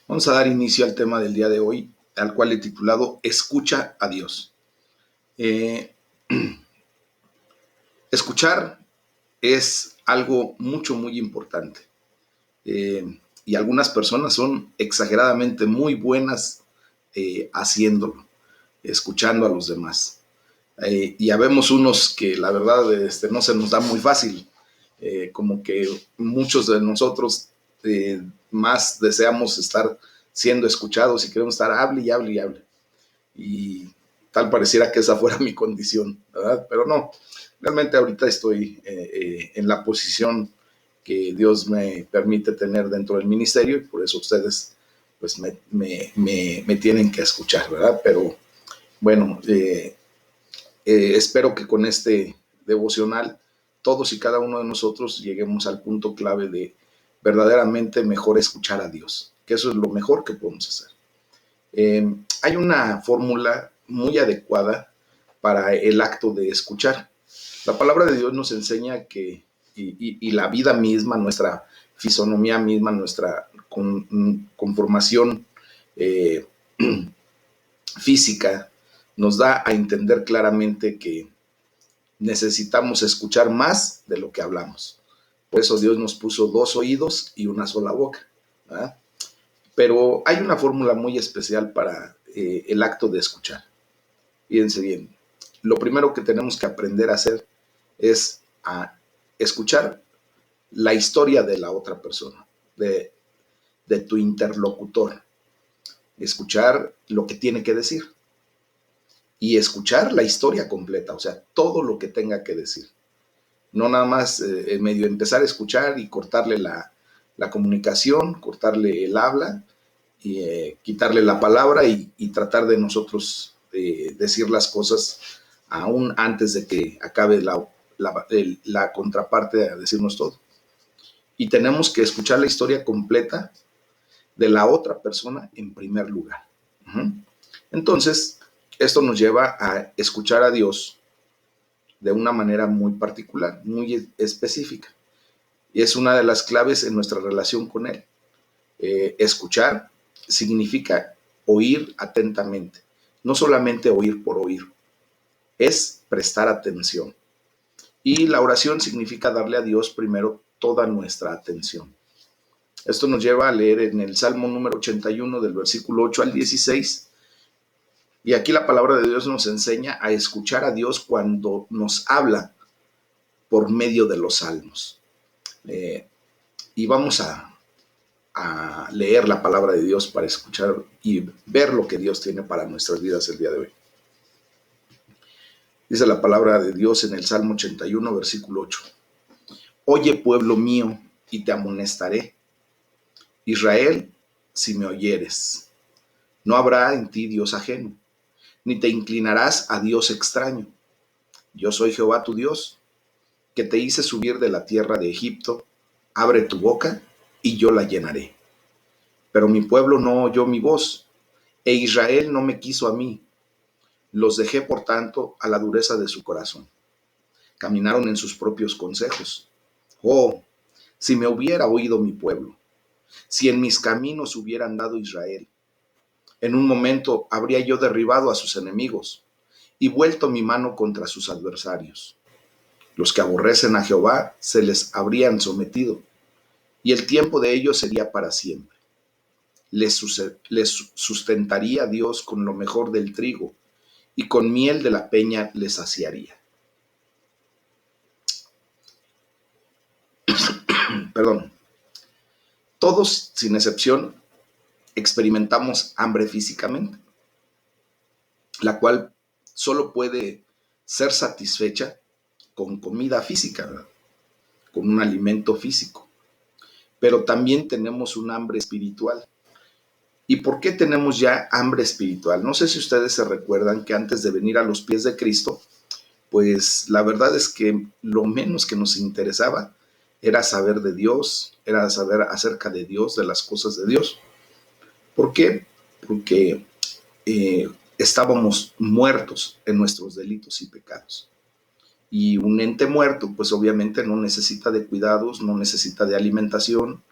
Vamos a dar inicio al tema del día de hoy, al cual he titulado Escucha a Dios. Eh, Escuchar es algo muy importante. Y algunas personas son exageradamente muy buenas haciéndolo, escuchando a los demás. Y habemos unos que la verdad no se nos da muy fácil. Como que muchos de nosotros más deseamos estar siendo escuchados y queremos estar hable y hable y hable. Y tal pareciera que esa fuera mi condición, ¿verdad? Pero no, realmente ahorita estoy en la posición que Dios me permite tener dentro del ministerio y por eso ustedes pues me tienen que escuchar, ¿verdad? Pero bueno, espero que con este devocional todos y cada uno de nosotros lleguemos al punto clave de verdaderamente mejor escuchar a Dios, que eso es lo mejor que podemos hacer. Hay una fórmula muy adecuada para el acto de escuchar. La palabra de Dios nos enseña que, y la vida misma, nuestra fisonomía misma, nuestra conformación eh, física, nos da a entender claramente que necesitamos escuchar más de lo que hablamos. Por eso Dios nos puso dos oídos y una sola boca, ¿verdad? Pero hay una fórmula muy especial para el acto de escuchar. Fíjense bien, lo primero que tenemos que aprender a hacer es a escuchar la historia de la otra persona, de tu interlocutor. Escuchar lo que tiene que decir y escuchar la historia completa, o sea, todo lo que tenga que decir. No nada más medio empezar a escuchar y cortarle la comunicación, cortarle el habla, y quitarle la palabra y tratar de nosotros decir las cosas aún antes de que acabe la contraparte a decirnos todo. Y tenemos que escuchar la historia completa de la otra persona en primer lugar. Entonces, esto nos lleva a escuchar a Dios de una manera muy particular, muy específica. Y es una de las claves en nuestra relación con Él. Escuchar significa oír atentamente, no solamente oír por oír, es prestar atención. Y la oración significa darle a Dios primero toda nuestra atención. Esto nos lleva a leer en el Salmo número 81 del versículo 8 al 16. Y aquí la palabra de Dios nos enseña a escuchar a Dios cuando nos habla por medio de los salmos. Y vamos a leer la palabra de Dios para escuchar y ver lo que Dios tiene para nuestras vidas el día de hoy. Dice la palabra de Dios en el Salmo 81, versículo 8. Oye, pueblo mío, y te amonestaré. Israel, si me oyeres, no habrá en ti Dios ajeno, ni te inclinarás a Dios extraño. Yo soy Jehová tu Dios, que te hice subir de la tierra de Egipto. Abre tu boca, y yo la llenaré. Pero mi pueblo no oyó mi voz, e Israel no me quiso a mí. Los dejé, por tanto, a la dureza de su corazón. Caminaron en sus propios consejos. Oh, si me hubiera oído mi pueblo, si en mis caminos hubiera andado Israel, en un momento habría yo derribado a sus enemigos y vuelto mi mano contra sus adversarios. Los que aborrecen a Jehová se les habrían sometido, y el tiempo de ellos sería para siempre. Les sustentaría Dios con lo mejor del trigo, y con miel de la peña les saciaría. Perdón. Todos, sin excepción, experimentamos hambre físicamente, la cual solo puede ser satisfecha con comida física, ¿verdad? Con un alimento físico. Pero también tenemos un hambre espiritual. ¿Y por qué tenemos ya hambre espiritual? No sé si ustedes se recuerdan que antes de venir a los pies de Cristo, pues la verdad es que lo menos que nos interesaba era saber de Dios, era saber acerca de Dios, de las cosas de Dios. ¿Por qué? Porque estábamos muertos en nuestros delitos y pecados. Y un ente muerto, pues obviamente no necesita de cuidados, no necesita de alimentación,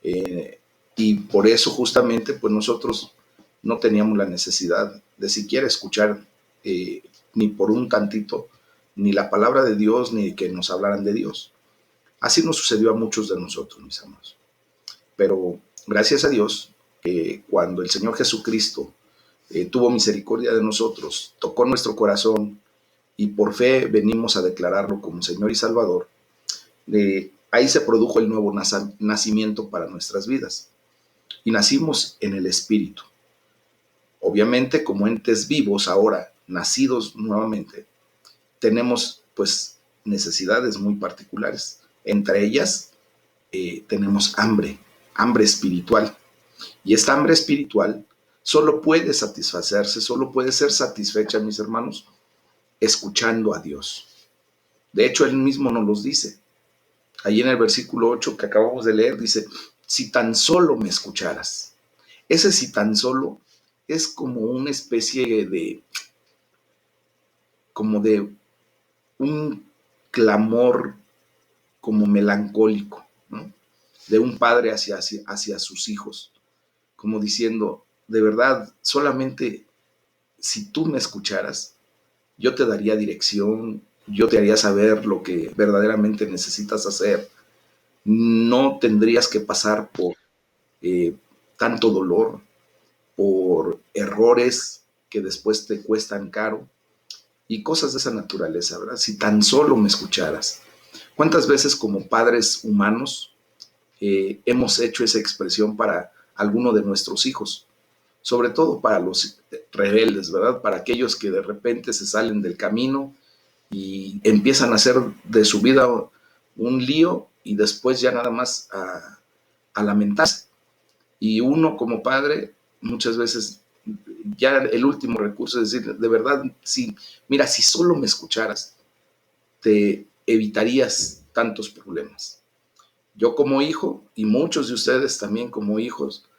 eh, Y por eso justamente pues nosotros no teníamos la necesidad de siquiera escuchar ni por un tantito ni la palabra de Dios ni que nos hablaran de Dios. Así nos sucedió a muchos de nosotros, mis amados. Pero gracias a Dios, cuando el Señor Jesucristo tuvo misericordia de nosotros, tocó nuestro corazón y por fe venimos a declararlo como Señor y Salvador, ahí se produjo el nuevo nacimiento para nuestras vidas. Y nacimos en el Espíritu. Obviamente, como entes vivos ahora, nacidos nuevamente, tenemos pues necesidades muy particulares. Entre ellas, tenemos hambre espiritual. Y esta hambre espiritual solo puede satisfacerse, solo puede ser satisfecha, mis hermanos, escuchando a Dios. De hecho, Él mismo nos los dice. Ahí en el versículo 8 que acabamos de leer, dice, si tan solo me escucharas. Ese si tan solo es como una especie de un clamor como melancólico, ¿no? De un padre hacia sus hijos, como diciendo, de verdad, solamente si tú me escucharas, yo te daría dirección, yo te haría saber lo que verdaderamente necesitas hacer, no tendrías que pasar por eh, tanto dolor, por errores que después te cuestan caro y cosas de esa naturaleza, ¿verdad? Si tan solo me escucharas. ¿Cuántas veces como padres humanos hemos hecho esa expresión para alguno de nuestros hijos? Sobre todo para los rebeldes, ¿verdad? Para aquellos que de repente se salen del camino y empiezan a hacer de su vida un lío y después ya nada más a lamentarse. Y uno como padre muchas veces ya el último recurso es decir, de verdad, sí, mira, si solo me escucharas, te evitarías tantos problemas. Yo como hijo, y muchos de ustedes también como hijos,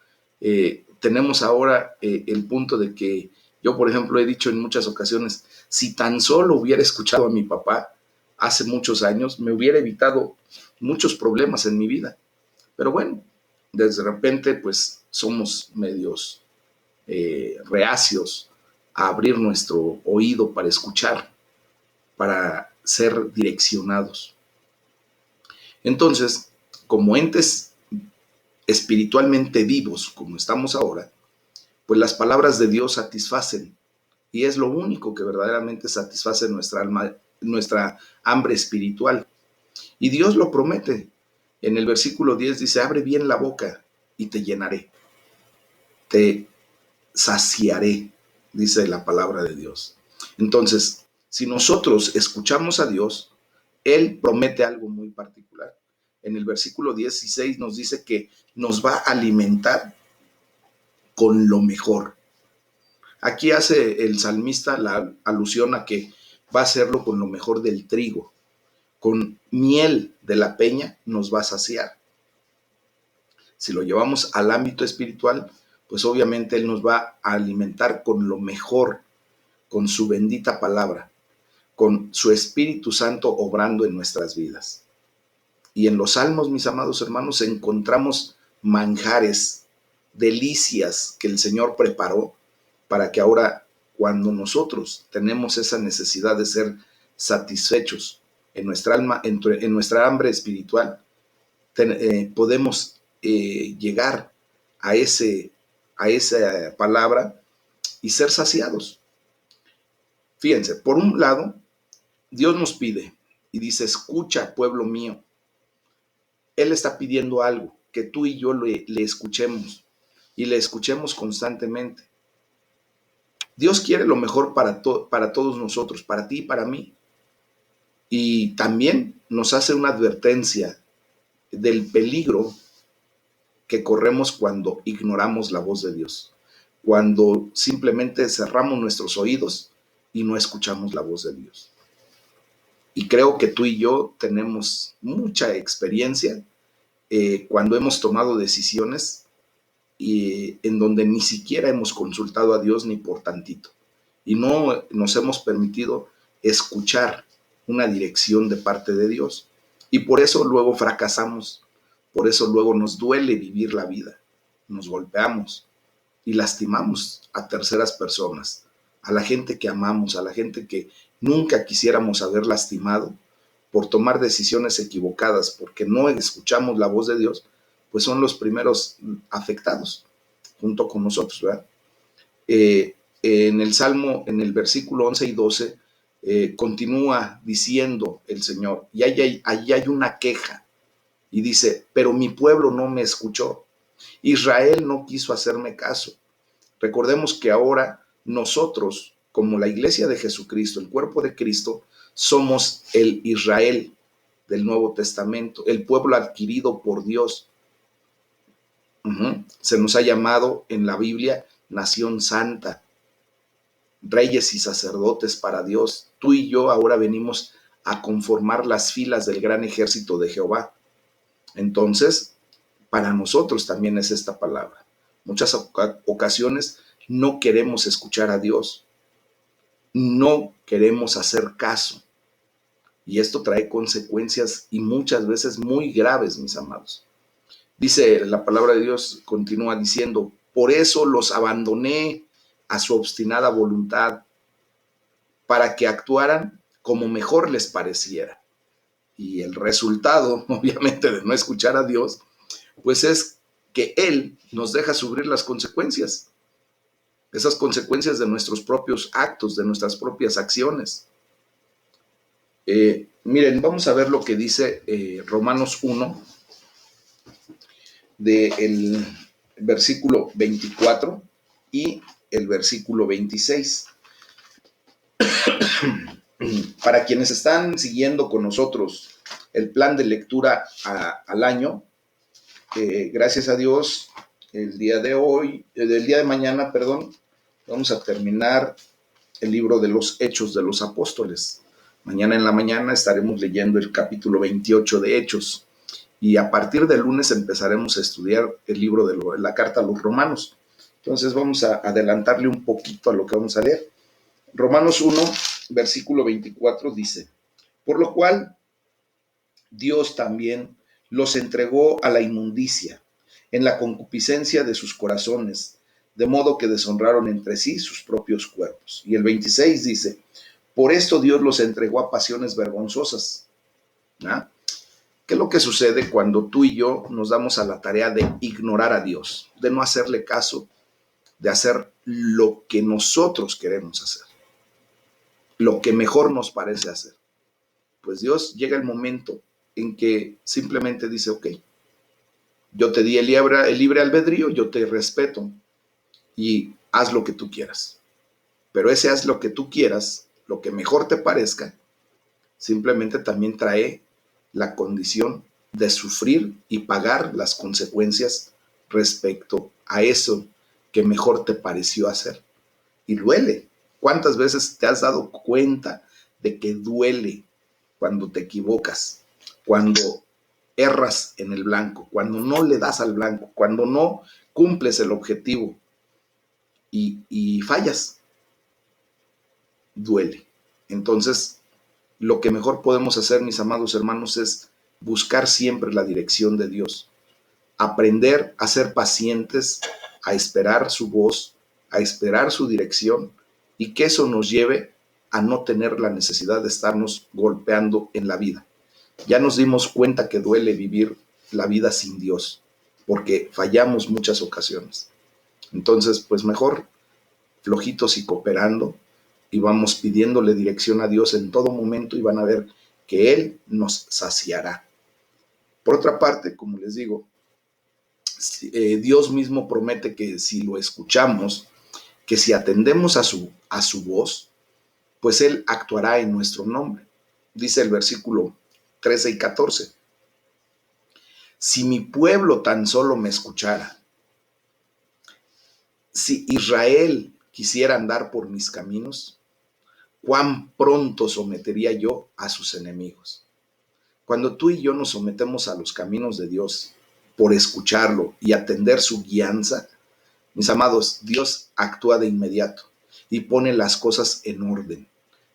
tenemos ahora el punto de que yo, por ejemplo, he dicho en muchas ocasiones, si tan solo hubiera escuchado a mi papá hace muchos años, me hubiera evitado muchos problemas en mi vida. Pero bueno, de repente, pues somos medios reacios a abrir nuestro oído para escuchar, para ser direccionados. Entonces, como entes espiritualmente vivos, como estamos ahora, pues las palabras de Dios satisfacen y es lo único que verdaderamente satisface nuestra alma, nuestra hambre espiritual. Y Dios lo promete. En el versículo 10 dice, abre bien la boca y te llenaré, te saciaré, dice la palabra de Dios. Entonces, si nosotros escuchamos a Dios, Él promete algo muy particular. En el versículo 16 nos dice que nos va a alimentar con lo mejor. Aquí hace el salmista la alusión a que va a hacerlo con lo mejor del trigo. Con miel de la peña nos va a saciar. Si lo llevamos al ámbito espiritual, pues obviamente Él nos va a alimentar con lo mejor, con su bendita palabra, con su Espíritu Santo obrando en nuestras vidas. Y en los salmos, mis amados hermanos, encontramos manjares, delicias que el Señor preparó para que ahora, cuando nosotros tenemos esa necesidad de ser satisfechos en nuestra alma, en nuestra hambre espiritual, podemos llegar a esa palabra y ser saciados. Fíjense, por un lado, Dios nos pide y dice, escucha, pueblo mío. Él está pidiendo algo, que tú y yo le escuchemos y le escuchemos constantemente. Dios quiere lo mejor para todos nosotros, para ti y para mí. Y también nos hace una advertencia del peligro que corremos cuando ignoramos la voz de Dios, cuando simplemente cerramos nuestros oídos y no escuchamos la voz de Dios. Y creo que tú y yo tenemos mucha experiencia cuando hemos tomado decisiones en donde ni siquiera hemos consultado a Dios ni por tantito. Y no nos hemos permitido escuchar una dirección de parte de Dios. Y por eso luego fracasamos, por eso luego nos duele vivir la vida. nos golpeamos y lastimamos a terceras personas, a la gente que amamos, a la gente que nunca quisiéramos haber lastimado por tomar decisiones equivocadas, porque no escuchamos la voz de Dios, pues son los primeros afectados junto con nosotros, ¿verdad? En el Salmo, en el versículo 11 y 12, continúa diciendo el Señor, y allí hay una queja, y dice, pero mi pueblo no me escuchó, Israel no quiso hacerme caso. Recordemos que ahora nosotros, como la iglesia de Jesucristo, el cuerpo de Cristo, somos el Israel del Nuevo Testamento, el pueblo adquirido por Dios. Se nos ha llamado en la Biblia nación santa, reyes y sacerdotes para Dios. Tú y yo ahora venimos a conformar las filas del gran ejército de Jehová. Entonces, para nosotros también es esta palabra. Muchas ocasiones no queremos escuchar a Dios, no queremos hacer caso. Y esto trae consecuencias y muchas veces muy graves, mis amados. Dice la palabra de Dios, continúa diciendo, por eso los abandoné a su obstinada voluntad, para que actuaran como mejor les pareciera. Y el resultado, obviamente, de no escuchar a Dios, pues es que Él nos deja sufrir las consecuencias, esas consecuencias de nuestros propios actos, de nuestras propias acciones. Miren, vamos a ver lo que dice Romanos 1, del versículo 24 y el versículo 26. Para quienes están siguiendo con nosotros el plan de lectura al año, gracias a Dios, el día de mañana, vamos a terminar el libro de los Hechos de los Apóstoles. Mañana en la mañana estaremos leyendo el capítulo 28 de Hechos y a partir del lunes empezaremos a estudiar el libro de la carta a los Romanos. Entonces vamos a adelantarle un poquito a lo que vamos a leer. Romanos 1, versículo 24 dice, por lo cual Dios también los entregó a la inmundicia en la concupiscencia de sus corazones, de modo que deshonraron entre sí sus propios cuerpos. Y el 26 dice, por esto Dios los entregó a pasiones vergonzosas. ¿Ah? ¿Qué es lo que sucede cuando tú y yo nos damos a la tarea de ignorar a Dios, de no hacerle caso, de hacer lo que nosotros queremos hacer, lo que mejor nos parece hacer? Pues Dios llega el momento en que simplemente dice, ok, yo te di el libre albedrío, yo te respeto y haz lo que tú quieras. Pero ese haz lo que tú quieras, lo que mejor te parezca, simplemente también trae la condición de sufrir y pagar las consecuencias respecto a eso que mejor te pareció hacer. Y duele. ¿Cuántas veces te has dado cuenta de que duele cuando te equivocas, cuando erras en el blanco, cuando no le das al blanco, cuando no cumples el objetivo y fallas? Duele. Entonces, lo que mejor podemos hacer, mis amados hermanos, es buscar siempre la dirección de Dios, aprender a ser pacientes, a esperar su voz, a esperar su dirección y que eso nos lleve a no tener la necesidad de estarnos golpeando en la vida. Ya nos dimos cuenta que duele vivir la vida sin Dios, porque fallamos muchas ocasiones. Entonces, pues mejor flojitos y cooperando, y vamos pidiéndole dirección a Dios en todo momento y van a ver que Él nos saciará. Por otra parte, como les digo, Dios mismo promete que si lo escuchamos, que si atendemos a su voz, pues Él actuará en nuestro nombre. Dice el versículo 13 y 14. Si mi pueblo tan solo me escuchara, si Israel quisiera andar por mis caminos, cuán pronto sometería yo a sus enemigos. Cuando tú y yo nos sometemos a los caminos de Dios por escucharlo y atender su guianza, mis amados, Dios actúa de inmediato y pone las cosas en orden.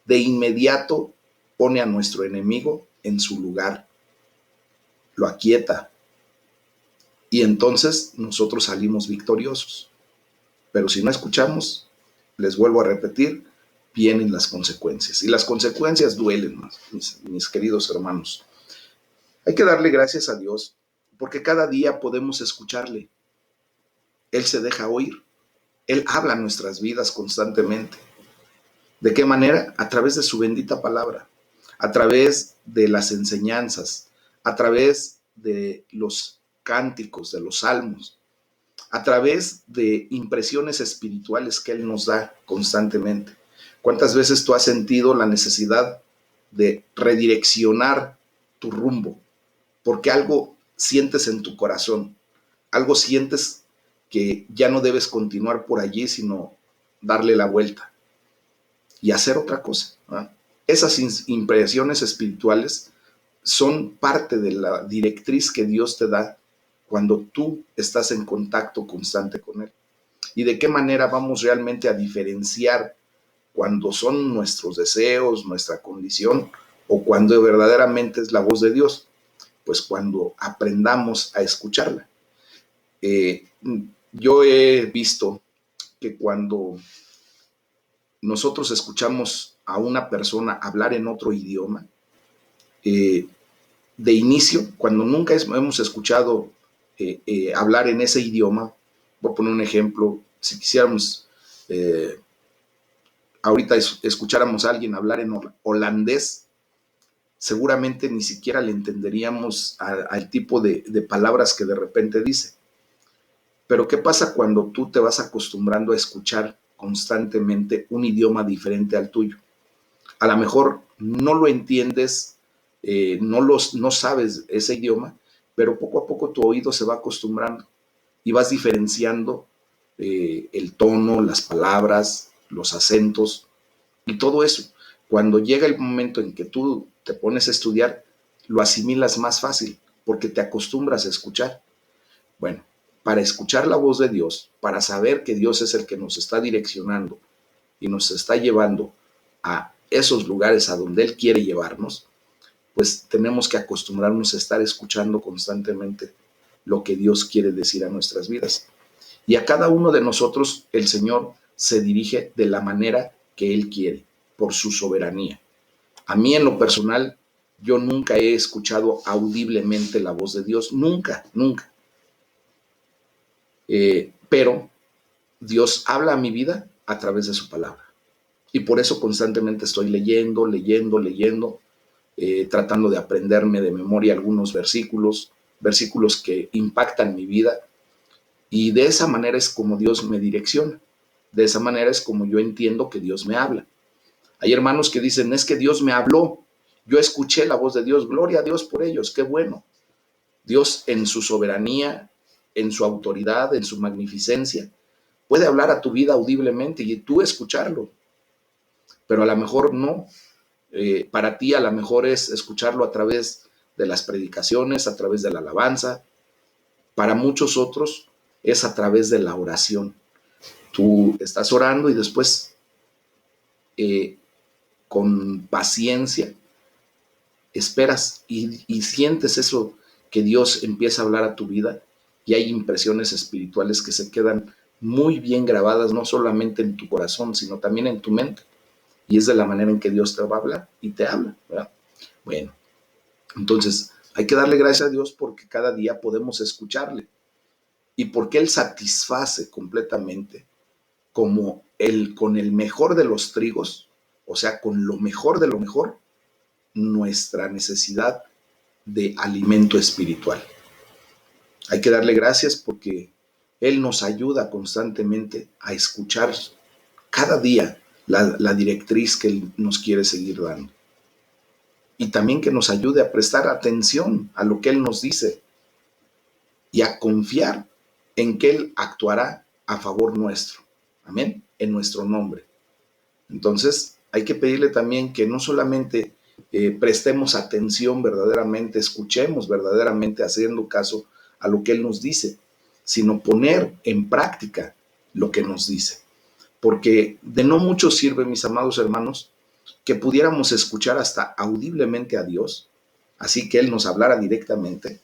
De inmediato pone a nuestro enemigo en su lugar, lo aquieta, y entonces nosotros salimos victoriosos. Pero si no escuchamos, les vuelvo a repetir, vienen las consecuencias. Y las consecuencias duelen, mis queridos hermanos. Hay que darle gracias a Dios porque cada día podemos escucharle. Él se deja oír. Él habla nuestras vidas constantemente. ¿De qué manera? A través de su bendita palabra, a través de las enseñanzas, a través de los cánticos, de los salmos, a través de impresiones espirituales que Él nos da constantemente. ¿Cuántas veces tú has sentido la necesidad de redireccionar tu rumbo? Porque algo sientes en tu corazón, algo sientes que ya no debes continuar por allí, sino darle la vuelta y hacer otra cosa, ¿no? Esas impresiones espirituales son parte de la directriz que Dios te da cuando tú estás en contacto constante con Él. ¿Y de qué manera vamos realmente a diferenciar cuando son nuestros deseos, nuestra condición, o cuando verdaderamente es la voz de Dios? Pues cuando aprendamos a escucharla. Yo he visto que cuando nosotros escuchamos a una persona hablar en otro idioma, de inicio, cuando nunca hemos escuchado hablar en ese idioma, voy a poner un ejemplo, si quisiéramos, ahorita escucháramos a alguien hablar en holandés, seguramente ni siquiera le entenderíamos al tipo de palabras que de repente dice. Pero ¿qué pasa cuando tú te vas acostumbrando a escuchar constantemente un idioma diferente al tuyo? A lo mejor no lo entiendes, no sabes ese idioma, pero poco a poco tu oído se va acostumbrando y vas diferenciando el tono, las palabras, los acentos y todo eso. Cuando llega el momento en que tú te pones a estudiar, lo asimilas más fácil porque te acostumbras a escuchar. Bueno, para escuchar la voz de Dios, para saber que Dios es el que nos está direccionando y nos está llevando a esos lugares a donde Él quiere llevarnos, pues tenemos que acostumbrarnos a estar escuchando constantemente lo que Dios quiere decir a nuestras vidas. Y a cada uno de nosotros el Señor se dirige de la manera que Él quiere, por su soberanía. A mí en lo personal, yo nunca he escuchado audiblemente la voz de Dios, nunca, nunca. Pero Dios habla a mi vida a través de su palabra. Y por eso constantemente estoy leyendo, tratando de aprenderme de memoria algunos versículos que impactan mi vida. Y de esa manera es como Dios me direcciona. De esa manera es como yo entiendo que Dios me habla. Hay hermanos que dicen, es que Dios me habló. Yo escuché la voz de Dios. Gloria a Dios por ellos. Qué bueno. Dios en su soberanía, en su autoridad, en su magnificencia, puede hablar a tu vida audiblemente y tú escucharlo. Pero a lo mejor no. Para ti a lo mejor es escucharlo a través de las predicaciones, a través de la alabanza. Para muchos otros es a través de la oración. Tú estás orando y después con paciencia esperas y sientes eso que Dios empieza a hablar a tu vida y hay impresiones espirituales que se quedan muy bien grabadas, no solamente en tu corazón, sino también en tu mente. Y es de la manera en que Dios te va a hablar y te habla, ¿verdad? Bueno, entonces hay que darle gracias a Dios porque cada día podemos escucharle y porque Él satisface completamente como con el mejor de los trigos, o sea, con lo mejor de lo mejor, nuestra necesidad de alimento espiritual. Hay que darle gracias porque Él nos ayuda constantemente a escuchar cada día la directriz que Él nos quiere seguir dando. Y también que nos ayude a prestar atención a lo que Él nos dice y a confiar en que Él actuará a favor nuestro. Amén. En nuestro nombre. Entonces, hay que pedirle también que no solamente prestemos atención verdaderamente, escuchemos verdaderamente haciendo caso a lo que Él nos dice, sino poner en práctica lo que nos dice. Porque de no mucho sirve, mis amados hermanos, que pudiéramos escuchar hasta audiblemente a Dios, así que Él nos hablara directamente,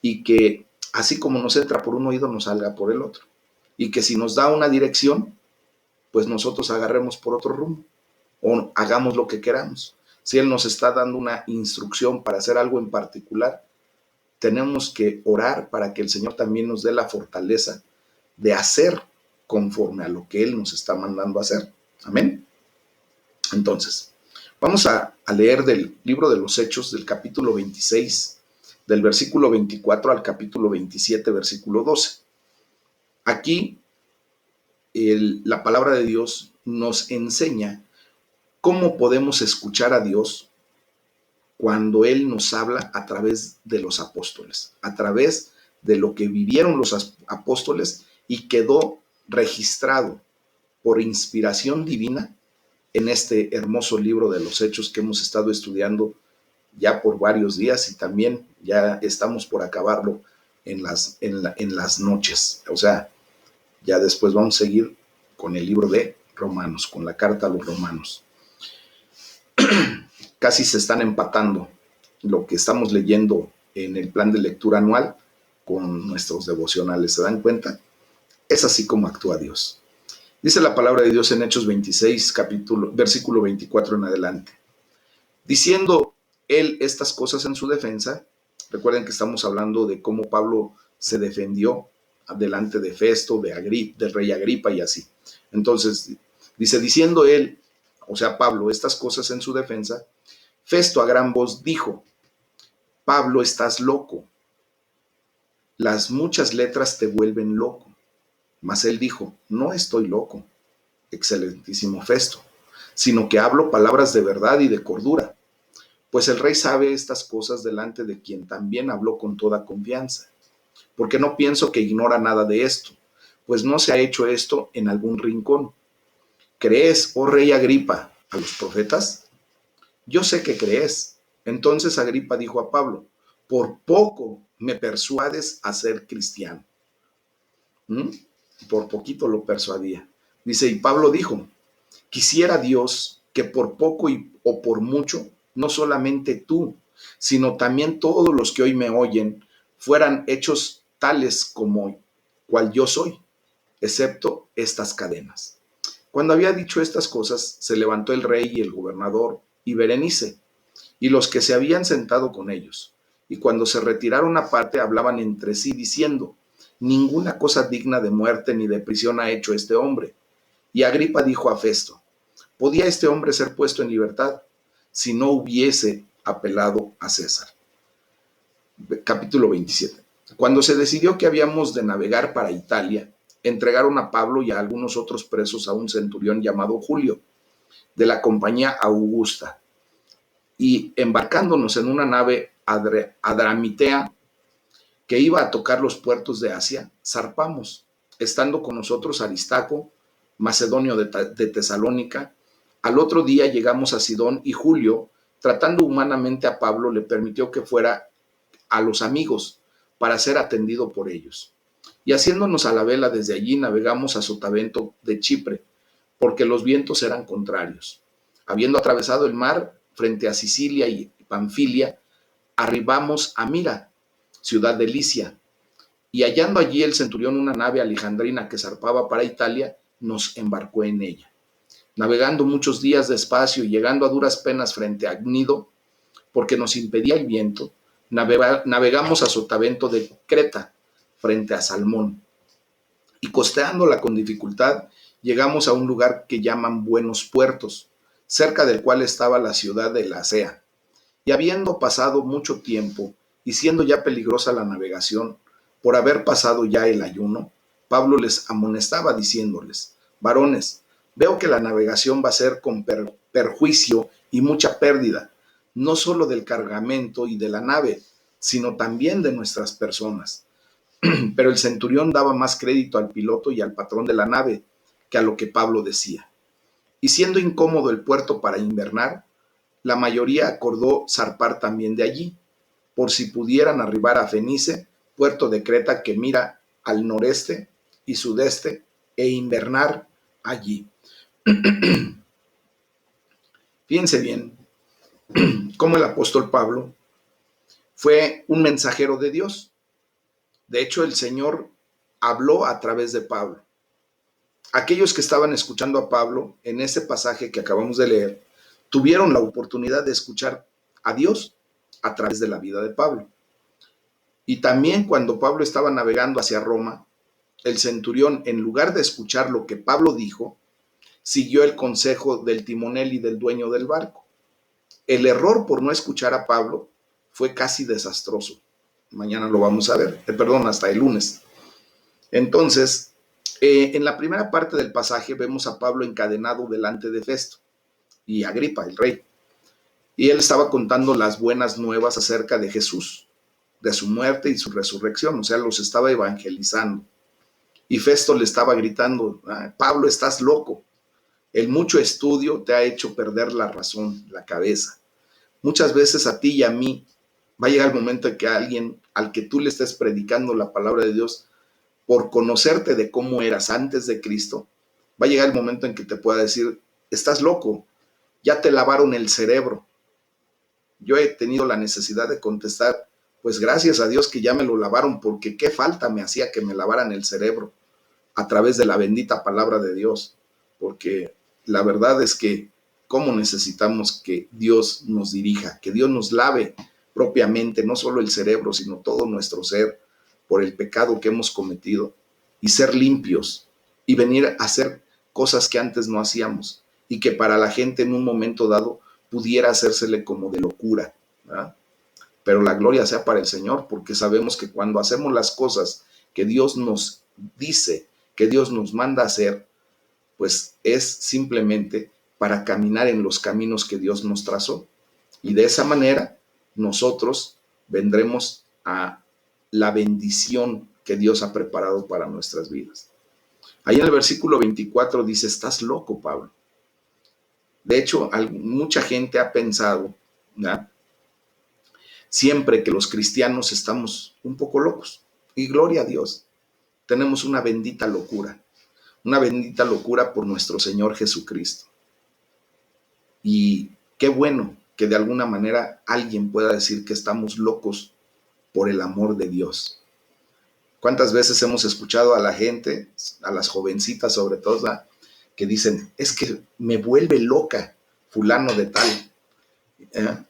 y que así como nos entra por un oído, nos salga por el otro. Y que si nos da una dirección, pues nosotros agarremos por otro rumbo o hagamos lo que queramos. Si Él nos está dando una instrucción para hacer algo en particular, tenemos que orar para que el Señor también nos dé la fortaleza de hacer conforme a lo que Él nos está mandando a hacer. Amén. Entonces, vamos a leer del libro de los Hechos, del capítulo 26, del versículo 24 al capítulo 27, versículo 12. Aquí la palabra de Dios nos enseña cómo podemos escuchar a Dios cuando Él nos habla a través de los apóstoles, a través de lo que vivieron los apóstoles y quedó registrado por inspiración divina en este hermoso libro de los Hechos que hemos estado estudiando ya por varios días y también ya estamos por acabarlo en las noches. O sea, ya después vamos a seguir con el libro de Romanos, con la carta a los romanos. Casi se están empatando lo que estamos leyendo en el plan de lectura anual con nuestros devocionales. ¿Se dan cuenta? Es así como actúa Dios. Dice la palabra de Dios en Hechos 26, versículo 24 en adelante. Diciendo él estas cosas en su defensa, recuerden que estamos hablando de cómo Pablo se defendió delante de Festo, del rey Agripa y así. Entonces, dice, diciendo él, o sea, Pablo, estas cosas en su defensa, Festo a gran voz dijo, Pablo, estás loco. Las muchas letras te vuelven loco. Mas él dijo, no estoy loco, excelentísimo Festo, sino que hablo palabras de verdad y de cordura. Pues el rey sabe estas cosas delante de quien también habló con toda confianza. Porque no pienso que ignora nada de esto, pues no se ha hecho esto en algún rincón. ¿Crees, oh rey Agripa, a los profetas? Yo sé que crees. Entonces Agripa dijo a Pablo, por poco me persuades a ser cristiano. Por poquito lo persuadía. Dice, y Pablo dijo, quisiera Dios que por poco o por mucho, no solamente tú, sino también todos los que hoy me oyen, fueran hechos tales como cual yo soy, excepto estas cadenas. Cuando había dicho estas cosas, se levantó el rey y el gobernador y Berenice, y los que se habían sentado con ellos. Y cuando se retiraron aparte, hablaban entre sí, diciendo, ninguna cosa digna de muerte ni de prisión ha hecho este hombre. Y Agripa dijo a Festo, ¿podía este hombre ser puesto en libertad si no hubiese apelado a César? Capítulo 27. Cuando se decidió que habíamos de navegar para Italia, entregaron a Pablo y a algunos otros presos a un centurión llamado Julio, de la compañía Augusta. Y embarcándonos en una nave adramitea que iba a tocar los puertos de Asia, zarpamos, estando con nosotros Aristarco, macedonio de Tesalónica. Al otro día llegamos a Sidón y Julio, tratando humanamente a Pablo, le permitió que fuera a los amigos para ser atendido por ellos. Y haciéndonos a la vela desde allí, navegamos a Sotavento de Chipre, porque los vientos eran contrarios. Habiendo atravesado el mar frente a Sicilia y Panfilia, arribamos a Mira, ciudad de Licia, y hallando allí el centurión una nave alejandrina que zarpaba para Italia, nos embarcó en ella. Navegando muchos días despacio y llegando a duras penas frente a Gnido, porque nos impedía el viento, navegamos a Sotavento de Creta, frente a Salmón, y costeándola con dificultad, llegamos a un lugar que llaman Buenos Puertos, cerca del cual estaba la ciudad de Lasea. Y habiendo pasado mucho tiempo, y siendo ya peligrosa la navegación, por haber pasado ya el ayuno, Pablo les amonestaba diciéndoles, varones, veo que la navegación va a ser con perjuicio y mucha pérdida, no solo del cargamento y de la nave, sino también de nuestras personas. Pero el centurión daba más crédito al piloto y al patrón de la nave que a lo que Pablo decía. Y siendo incómodo el puerto para invernar, la mayoría acordó zarpar también de allí, por si pudieran arribar a Fenice, puerto de Creta que mira al noreste y sudeste, e invernar allí. Fíjense bien cómo el apóstol Pablo fue un mensajero de Dios. De hecho, el Señor habló a través de Pablo. Aquellos que estaban escuchando a Pablo en ese pasaje que acabamos de leer, tuvieron la oportunidad de escuchar a Dios a través de la vida de Pablo. Y también cuando Pablo estaba navegando hacia Roma, el centurión, en lugar de escuchar lo que Pablo dijo, siguió el consejo del timonel y del dueño del barco. El error por no escuchar a Pablo fue casi desastroso. Mañana lo vamos a ver, perdón, hasta el lunes. Entonces, en la primera parte del pasaje vemos a Pablo encadenado delante de Festo y Agripa, el rey. Y él estaba contando las buenas nuevas acerca de Jesús, de su muerte y su resurrección, o sea, los estaba evangelizando. Y Festo le estaba gritando: Pablo, estás loco. El mucho estudio te ha hecho perder la razón, la cabeza. Muchas veces a ti y a mí va a llegar el momento en que alguien al que tú le estés predicando la palabra de Dios, por conocerte de cómo eras antes de Cristo, va a llegar el momento en que te pueda decir: estás loco, ya te lavaron el cerebro. Yo he tenido la necesidad de contestar: pues gracias a Dios que ya me lo lavaron, porque qué falta me hacía que me lavaran el cerebro a través de la bendita palabra de Dios. Porque la verdad es que cómo necesitamos que Dios nos dirija, que Dios nos lave propiamente, no solo el cerebro, sino todo nuestro ser, por el pecado que hemos cometido, y ser limpios y venir a hacer cosas que antes no hacíamos y que para la gente en un momento dado pudiera hacérsele como de locura, ¿verdad? Pero la gloria sea para el Señor, porque sabemos que cuando hacemos las cosas que Dios nos dice, que Dios nos manda a hacer, pues es simplemente para caminar en los caminos que Dios nos trazó. Y de esa manera nosotros vendremos a la bendición que Dios ha preparado para nuestras vidas. Ahí en el versículo 24 dice: estás loco, Pablo. De hecho, mucha gente ha pensado, ¿verdad?, siempre que los cristianos estamos un poco locos. Y gloria a Dios, tenemos una bendita locura por nuestro Señor Jesucristo. Y qué bueno que de alguna manera alguien pueda decir que estamos locos por el amor de Dios. ¿Cuántas veces hemos escuchado a la gente, a las jovencitas sobre todo, ¿verdad?, que dicen: es que me vuelve loca fulano de tal?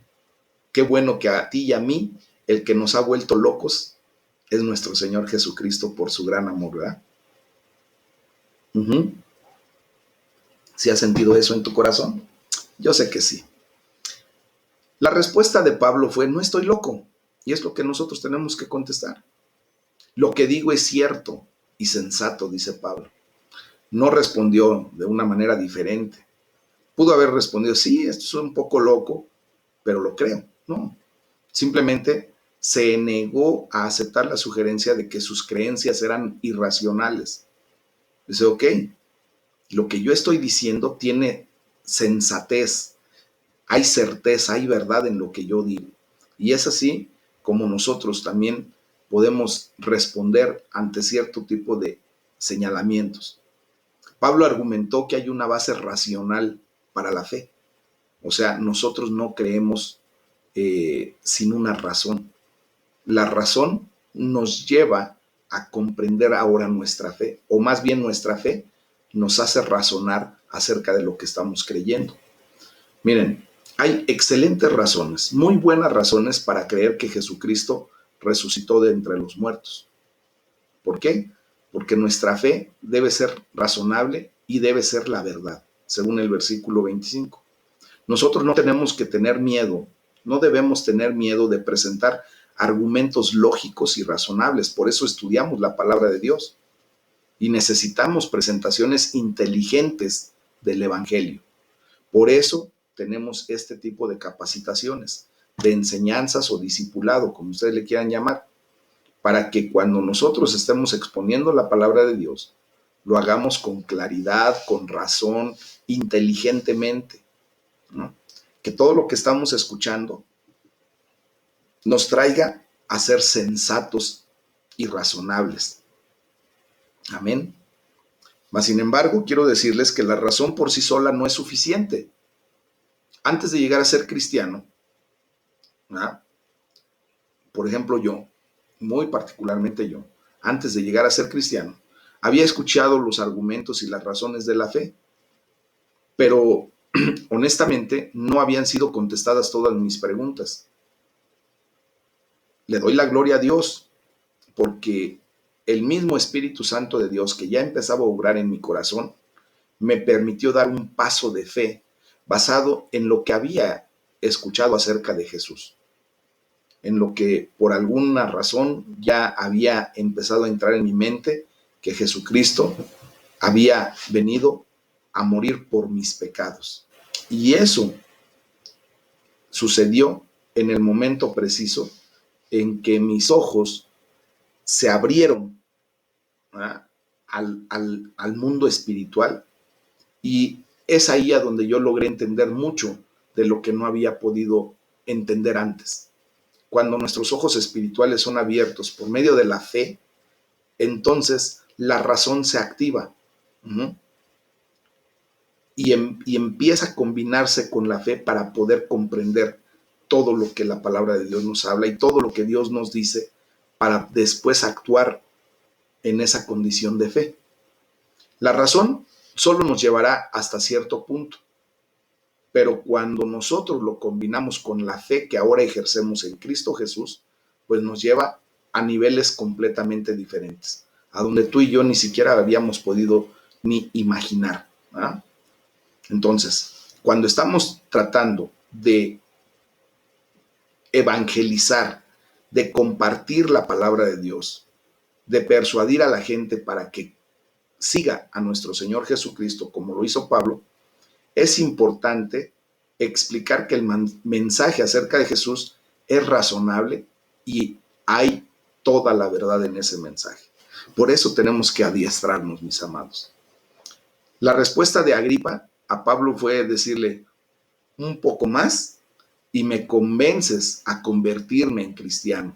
Qué bueno que a ti y a mí, el que nos ha vuelto locos es nuestro Señor Jesucristo por su gran amor, ¿verdad? ¿Sí has sentido eso en tu corazón? Yo sé que sí. La respuesta de Pablo fue: no estoy loco. Y es lo que nosotros tenemos que contestar. Lo que digo es cierto y sensato, dice Pablo. No respondió de una manera diferente. Pudo haber respondido: sí, esto es un poco loco, pero lo creo. No, simplemente se negó a aceptar la sugerencia de que sus creencias eran irracionales. Dice: ok, lo que yo estoy diciendo tiene sensatez, hay certeza, hay verdad en lo que yo digo. Y es así como nosotros también podemos responder ante cierto tipo de señalamientos. Pablo argumentó que hay una base racional para la fe. O sea, nosotros no creemos sin una razón. La razón nos lleva a comprender ahora nuestra fe, o más bien nuestra fe nos hace razonar acerca de lo que estamos creyendo. Miren, hay excelentes razones, muy buenas razones para creer que Jesucristo resucitó de entre los muertos. ¿Por qué? Porque nuestra fe debe ser razonable y debe ser la verdad, según el versículo 25. Nosotros no tenemos que tener miedo, no debemos tener miedo de presentar argumentos lógicos y razonables. Por eso estudiamos la palabra de Dios y necesitamos presentaciones inteligentes del Evangelio. Por eso tenemos este tipo de capacitaciones, de enseñanzas o discipulado, como ustedes le quieran llamar, para que cuando nosotros estemos exponiendo la palabra de Dios, lo hagamos con claridad, con razón, inteligentemente, ¿no? Que todo lo que estamos escuchando nos traiga a ser sensatos y razonables. Amén. Mas, sin embargo, quiero decirles que la razón por sí sola no es suficiente. Antes de llegar a ser cristiano, ¿verdad?, por ejemplo, yo muy particularmente yo, antes de llegar a ser cristiano, había escuchado los argumentos y las razones de la fe, pero honestamente no habían sido contestadas todas mis preguntas. Le doy la gloria a Dios porque el mismo Espíritu Santo de Dios que ya empezaba a obrar en mi corazón me permitió dar un paso de fe basado en lo que había escuchado acerca de Jesús, en lo que por alguna razón ya había empezado a entrar en mi mente, que Jesucristo había venido a morir por mis pecados. Y eso sucedió en el momento preciso en que mis ojos se abrieron, ¿ah?, al mundo espiritual, y es ahí a donde yo logré entender mucho de lo que no había podido entender antes. Cuando nuestros ojos espirituales son abiertos por medio de la fe, entonces la razón se activa, uh-huh, y empieza a combinarse con la fe para poder comprender todo lo que la palabra de Dios nos habla y todo lo que Dios nos dice para después actuar en esa condición de fe. La razón solo nos llevará hasta cierto punto, pero cuando nosotros lo combinamos con la fe que ahora ejercemos en Cristo Jesús, pues nos lleva a niveles completamente diferentes, a donde tú y yo ni siquiera habíamos podido ni imaginar, ¿ah? Entonces, cuando estamos tratando de evangelizar, de compartir la palabra de Dios, de persuadir a la gente para que siga a nuestro Señor Jesucristo, como lo hizo Pablo, es importante explicar que el mensaje acerca de Jesús es razonable y hay toda la verdad en ese mensaje. Por eso tenemos que adiestrarnos, mis amados. La respuesta de Agripa a Pablo fue decirle: un poco más y me convences a convertirme en cristiano.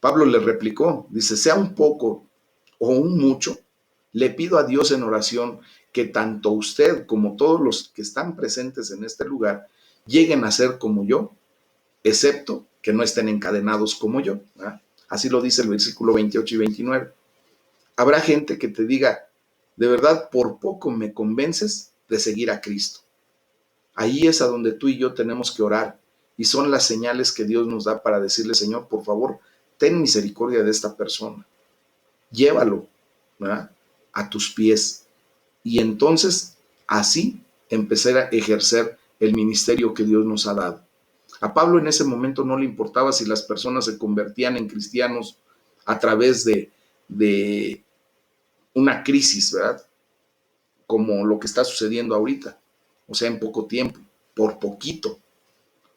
Pablo le replicó, dice: sea un poco o un mucho, le pido a Dios en oración que tanto usted como todos los que están presentes en este lugar lleguen a ser como yo, excepto que no estén encadenados como yo, ¿verdad? Así lo dice el versículo 28 y 29. Habrá gente que te diga: de verdad, por poco me convences de seguir a Cristo. Ahí es a donde tú y yo tenemos que orar, y son las señales que Dios nos da para decirle: Señor, por favor, ten misericordia de esta persona, llévalo, ¿verdad?, a tus pies. Y entonces así empezar a ejercer el ministerio que Dios nos ha dado. A Pablo en ese momento no le importaba si las personas se convertían en cristianos a través de una crisis, ¿verdad?, como lo que está sucediendo ahorita, o sea, en poco tiempo, por poquito,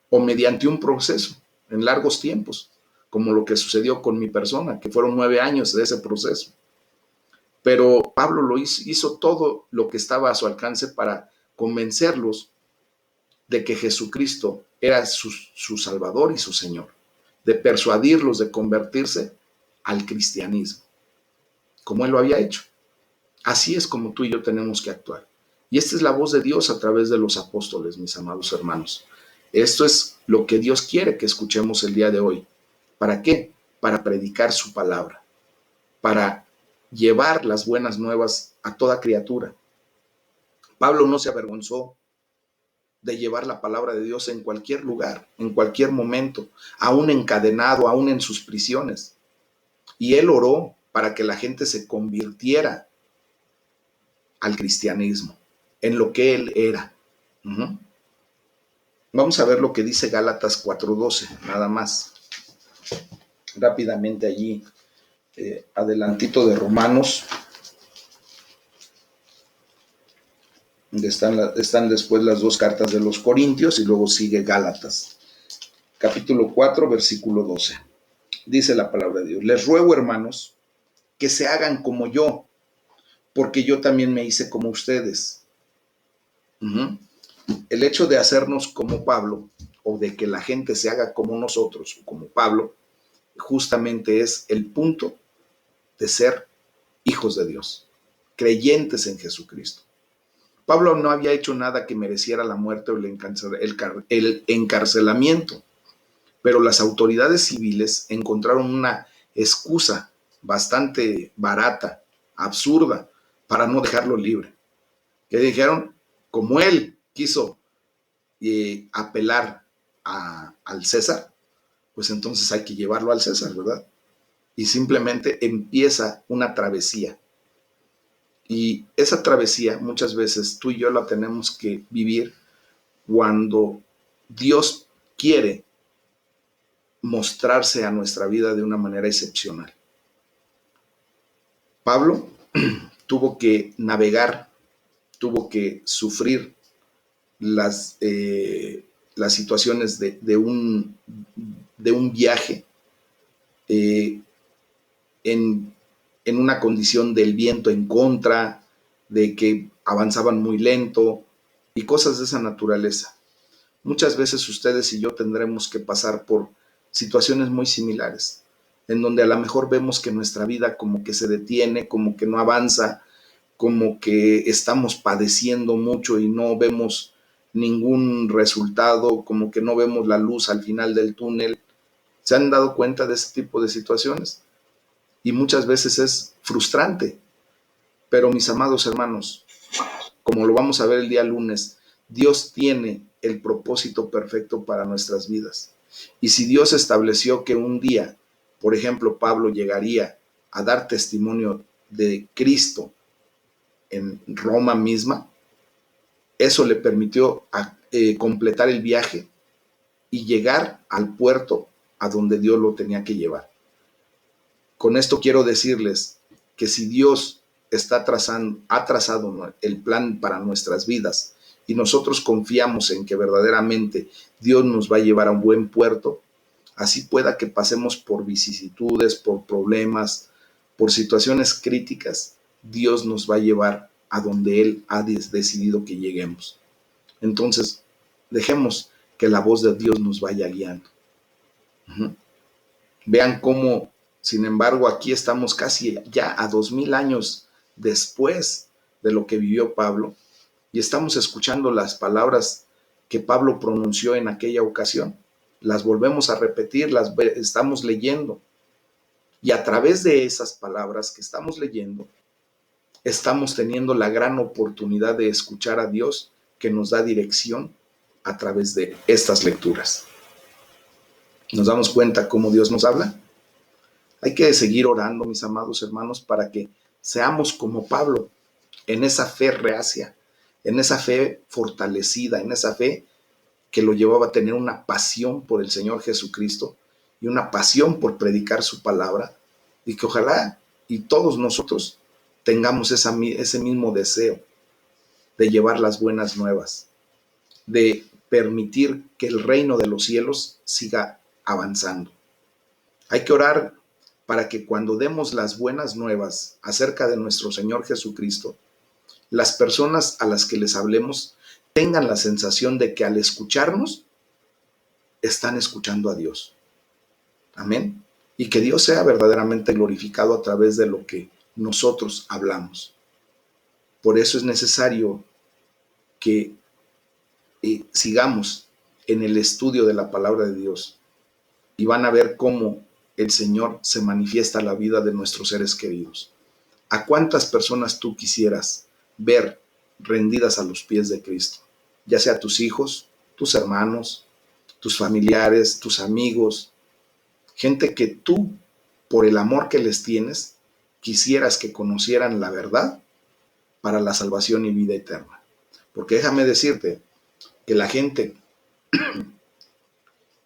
o mediante un proceso en largos tiempos, como lo que sucedió con mi persona, que fueron 9 años de ese proceso. Pero Pablo hizo todo lo que estaba a su alcance para convencerlos de que Jesucristo era su Salvador y su Señor, de persuadirlos de convertirse al cristianismo, como Él lo había hecho. Así es como tú y yo tenemos que actuar. Y esta es la voz de Dios a través de los apóstoles, mis amados hermanos. Esto es lo que Dios quiere que escuchemos el día de hoy. ¿Para qué? Para predicar su palabra, para llevar las buenas nuevas a toda criatura. Pablo no se avergonzó de llevar la palabra de Dios en cualquier lugar, en cualquier momento, aún encadenado, aún en sus prisiones. Y él oró para que la gente se convirtiera al cristianismo, en lo que él era. Uh-huh. Vamos a ver lo que dice Gálatas 4:12, nada más. Rápidamente allí, adelantito de Romanos, donde están después las dos cartas de los Corintios, y luego sigue Gálatas. Capítulo 4, versículo 12. Dice la palabra de Dios: les ruego, hermanos, que se hagan como yo, porque yo también me hice como ustedes. Uh-huh. El hecho de hacernos como Pablo, o de que la gente se haga como nosotros, como Pablo, justamente es el punto de ser hijos de Dios, creyentes en Jesucristo. Pablo no había hecho nada que mereciera la muerte o el encarcelamiento, pero las autoridades civiles encontraron una excusa bastante barata, absurda, para no dejarlo libre. Que dijeron, como él quiso apelar al César, pues entonces hay que llevarlo al César, ¿verdad? Y simplemente empieza una travesía. Y esa travesía muchas veces tú y yo la tenemos que vivir cuando Dios quiere mostrarse a nuestra vida de una manera excepcional. Pablo tuvo que navegar, tuvo que sufrir las situaciones de un viaje en una condición del viento en contra, de que avanzaban muy lento y cosas de esa naturaleza. Muchas veces ustedes y yo tendremos que pasar por situaciones muy similares, en donde a lo mejor vemos que nuestra vida como que se detiene, como que no avanza, como que estamos padeciendo mucho y no vemos ningún resultado, como que no vemos la luz al final del túnel. ¿Se han dado cuenta de ese tipo de situaciones? Y muchas veces es frustrante. Pero mis amados hermanos, como lo vamos a ver el día lunes, Dios tiene el propósito perfecto para nuestras vidas. Y si Dios estableció que un día, por ejemplo, Pablo llegaría a dar testimonio de Cristo en Roma misma, eso le permitió completar el viaje y llegar al puerto a donde Dios lo tenía que llevar. Con esto quiero decirles que si Dios ha trazado el plan para nuestras vidas y nosotros confiamos en que verdaderamente Dios nos va a llevar a un buen puerto, así pueda que pasemos por vicisitudes, por problemas, por situaciones críticas, Dios nos va a llevar a donde Él ha decidido que lleguemos. Entonces, dejemos que la voz de Dios nos vaya guiando. Vean cómo, sin embargo, aquí estamos casi ya a 2000 años después de lo que vivió Pablo y estamos escuchando las palabras que Pablo pronunció en aquella ocasión. Las volvemos a repetir, las estamos leyendo. Y a través de esas palabras que estamos leyendo, estamos teniendo la gran oportunidad de escuchar a Dios que nos da dirección a través de estas lecturas. ¿Nos damos cuenta cómo Dios nos habla? Hay que seguir orando, mis amados hermanos, para que seamos como Pablo, en esa fe reacia, en esa fe fortalecida, en esa fe que lo llevaba a tener una pasión por el Señor Jesucristo y una pasión por predicar su palabra, y que ojalá y todos nosotros tengamos ese mismo deseo de llevar las buenas nuevas, de permitir que el reino de los cielos siga avanzando. Hay que orar para que cuando demos las buenas nuevas acerca de nuestro Señor Jesucristo, las personas a las que les hablemos tengan la sensación de que al escucharnos, están escuchando a Dios. Amén. Y que Dios sea verdaderamente glorificado a través de lo que nosotros hablamos. Por eso es necesario que sigamos en el estudio de la palabra de Dios y van a ver cómo el Señor se manifiesta en la vida de nuestros seres queridos. ¿A cuántas personas tú quisieras ver rendidas a los pies de Cristo? Ya sea tus hijos, tus hermanos, tus familiares, tus amigos, gente que tú, por el amor que les tienes, quisieras que conocieran la verdad para la salvación y vida eterna. Porque déjame decirte que la gente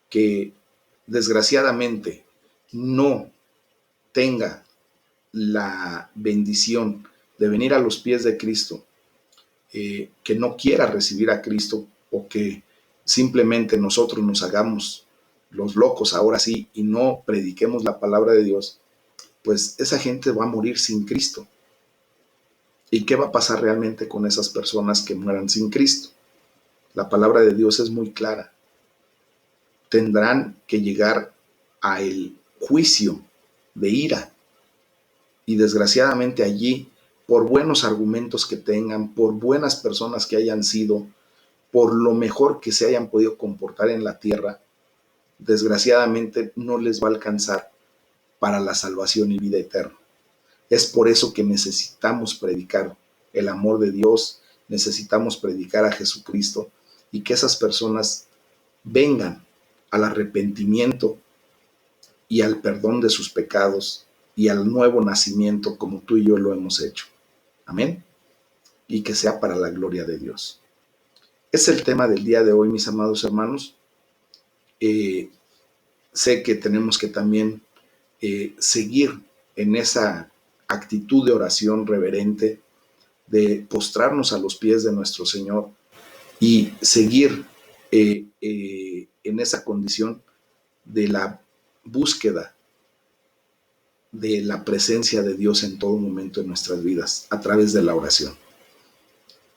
que desgraciadamente no tenga la bendición de venir a los pies de Cristo, que no quiera recibir a Cristo o que simplemente nosotros nos hagamos los locos ahora sí y no prediquemos la palabra de Dios, pues esa gente va a morir sin Cristo. ¿Y qué va a pasar realmente con esas personas que mueran sin Cristo? La palabra de Dios es muy clara. Tendrán que llegar al juicio de ira. Y desgraciadamente allí, por buenos argumentos que tengan, por buenas personas que hayan sido, por lo mejor que se hayan podido comportar en la tierra, desgraciadamente no les va a alcanzar para la salvación y vida eterna. Es por eso que necesitamos predicar el amor de Dios, necesitamos predicar a Jesucristo y que esas personas vengan al arrepentimiento y al perdón de sus pecados y al nuevo nacimiento como tú y yo lo hemos hecho. Amén. Y que sea para la gloria de Dios. Es el tema del día de hoy, mis amados hermanos. Sé que tenemos que también seguir en esa actitud de oración reverente, de postrarnos a los pies de nuestro Señor y seguir en esa condición de la búsqueda de la presencia de Dios en todo momento en nuestras vidas a través de la oración.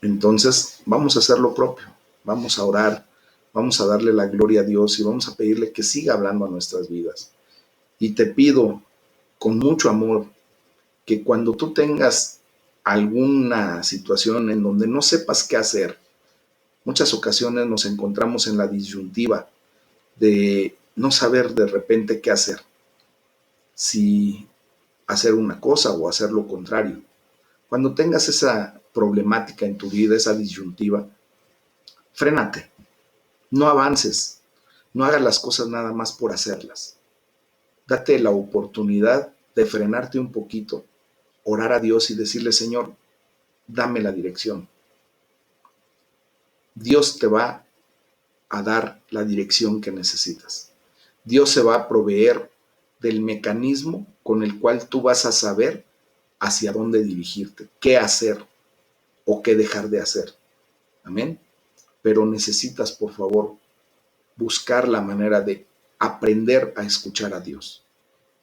Entonces, vamos a hacer lo propio, vamos a orar, vamos a darle la gloria a Dios y vamos a pedirle que siga hablando a nuestras vidas. Y te pido con mucho amor que cuando tú tengas alguna situación en donde no sepas qué hacer, muchas ocasiones nos encontramos en la disyuntiva de no saber de repente qué hacer, si hacer una cosa o hacer lo contrario. Cuando tengas esa problemática en tu vida, esa disyuntiva, frénate, no avances, no hagas las cosas nada más por hacerlas. Date la oportunidad de frenarte un poquito, orar a Dios y decirle, Señor, dame la dirección. Dios te va a dar la dirección que necesitas. Dios se va a proveer del mecanismo con el cual tú vas a saber hacia dónde dirigirte, qué hacer o qué dejar de hacer. Amén. Pero necesitas, por favor, buscar la manera de aprender a escuchar a Dios,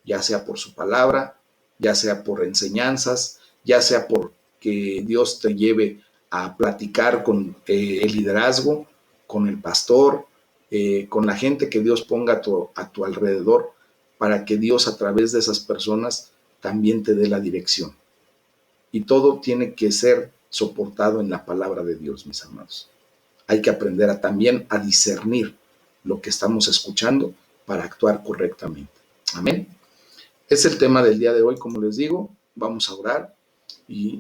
ya sea por su palabra, ya sea por enseñanzas, ya sea por que Dios te lleve a platicar con el liderazgo, con el pastor, con la gente que Dios ponga a tu alrededor, para que Dios a través de esas personas también te dé la dirección. Y todo tiene que ser soportado en la palabra de Dios, mis amados. Hay que aprender también a discernir lo que estamos escuchando para actuar correctamente. Amén. Es el tema del día de hoy, como les digo. Vamos a orar y